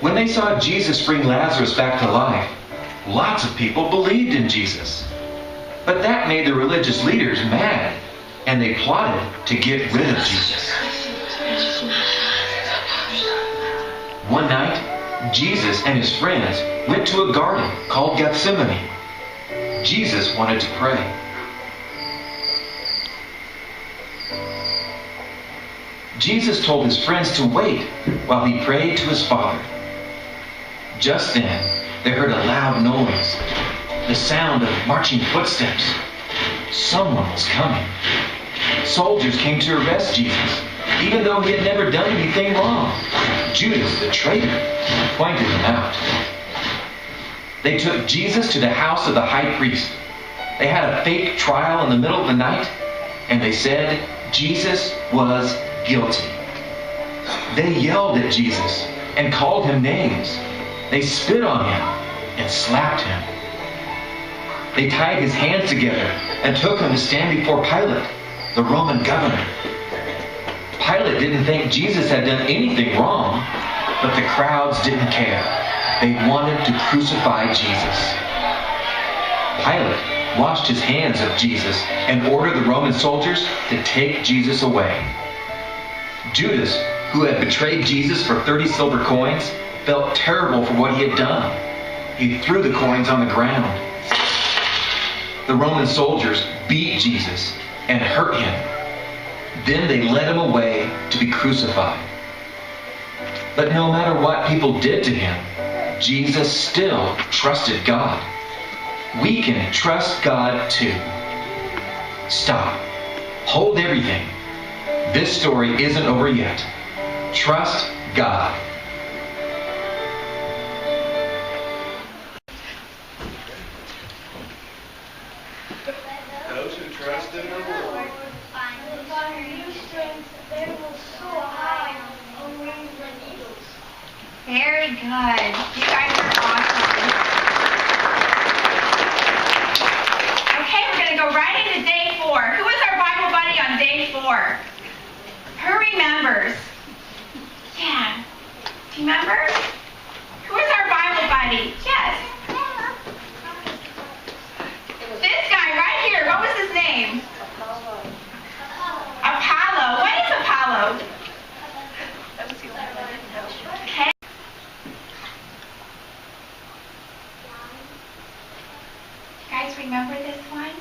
When they saw Jesus bring Lazarus back to life, lots of people believed in Jesus. But that made the religious leaders mad, and they plotted to get rid of Jesus. One night, Jesus and his friends went to a garden called Gethsemane. Jesus wanted to pray. Jesus told his friends to wait while he prayed to his Father. Just then, they heard a loud noise, the sound of marching footsteps. Someone was coming. Soldiers came to arrest Jesus, even though he had never done anything wrong. Judas, the traitor, pointed him out. They took Jesus to the house of the high priest. They had a fake trial in the middle of the night, and they said Jesus was guilty. They yelled at Jesus and called him names. They spit on him and slapped him. They tied his hands together and took him to stand before Pilate, the Roman governor. Pilate didn't think Jesus had done anything wrong, but the crowds didn't care. They wanted to crucify Jesus. Pilate washed his hands of Jesus and ordered the Roman soldiers to take Jesus away. Judas, who had betrayed Jesus for 30 silver coins, felt terrible for what he had done. He threw the coins on the ground. The Roman soldiers beat Jesus and hurt him. Then they led him away to be crucified. But no matter what people did to him, Jesus still trusted God. We can trust God too. Stop. Hold everything. This story isn't over yet. Trust God. Those who trust in the Lord. Very good. You guys are awesome. Okay, we're going to go right into day 4. Who is our Bible buddy on day 4? Who remembers? Yeah. Do you remember? Who is our Bible buddy? Yes. This guy right here. What was his name? Apollo. What is Apollo? Okay. You guys remember this one?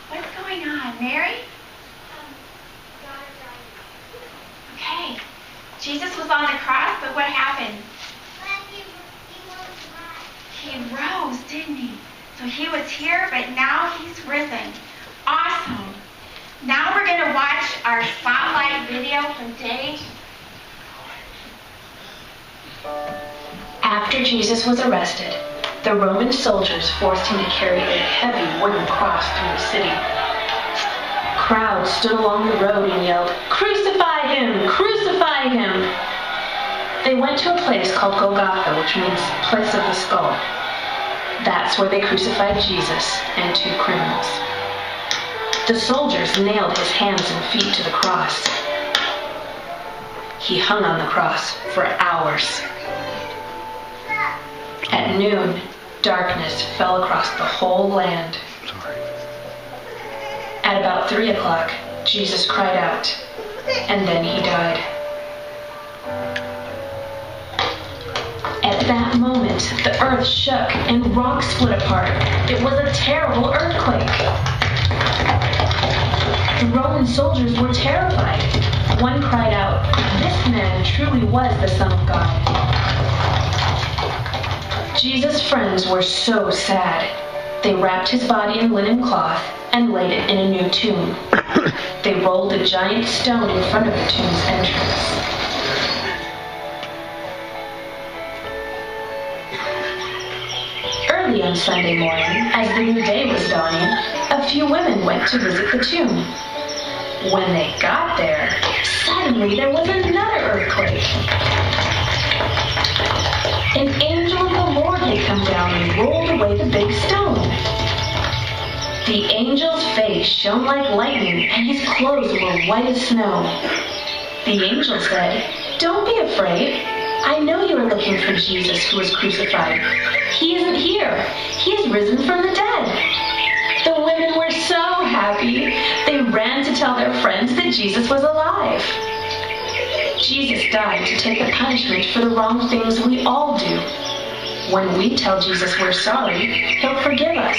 What's going on, Mary? Okay. Jesus was on the cross, but what happened? He rose, didn't he? So he was here, but now he's risen. Awesome. Now we're going to watch our spotlight video from day. After Jesus was arrested, the Roman soldiers forced him to carry a heavy wooden cross through the city. Crowds stood along the road and yelled, "Crucify him! Crucify him!" They went to a place called Golgotha, which means place of the skull. That's where they crucified Jesus and 2 criminals. The soldiers nailed his hands and feet to the cross. He hung on the cross for hours. At noon, darkness fell across the whole land. At about 3 o'clock, Jesus cried out, and then he died. At that moment, the earth shook and rocks split apart. It was a terrible earthquake. The Roman soldiers were terrified. One cried out, "This man truly was the Son of God." Jesus' friends were so sad. They wrapped his body in linen cloth and laid it in a new tomb. They rolled a giant stone in front of the tomb's entrance. Early on Sunday morning, as the new day was dawning, a few women went to visit the tomb. When they got there, suddenly there was another earthquake. An angel of the Lord had come down and rolled away the big stone. The angel's face shone like lightning, and his clothes were white as snow. The angel said, "Don't be afraid. I know you are looking for Jesus who was crucified. He isn't here. He is risen from the dead." The women were so happy. They ran to tell their friends that Jesus was alive. Jesus died to take the punishment for the wrong things we all do. When we tell Jesus we're sorry, he'll forgive us.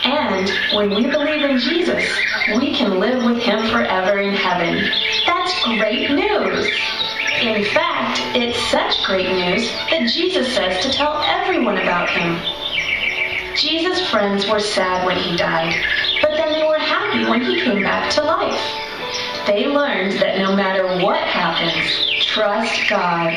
And when we believe in Jesus, we can live with him forever in heaven. That's great news. In fact, it's such great news that Jesus says to tell everyone about him. Jesus' friends were sad when he died, but then they were happy when he came back to life. They learned that no matter what happens, trust God.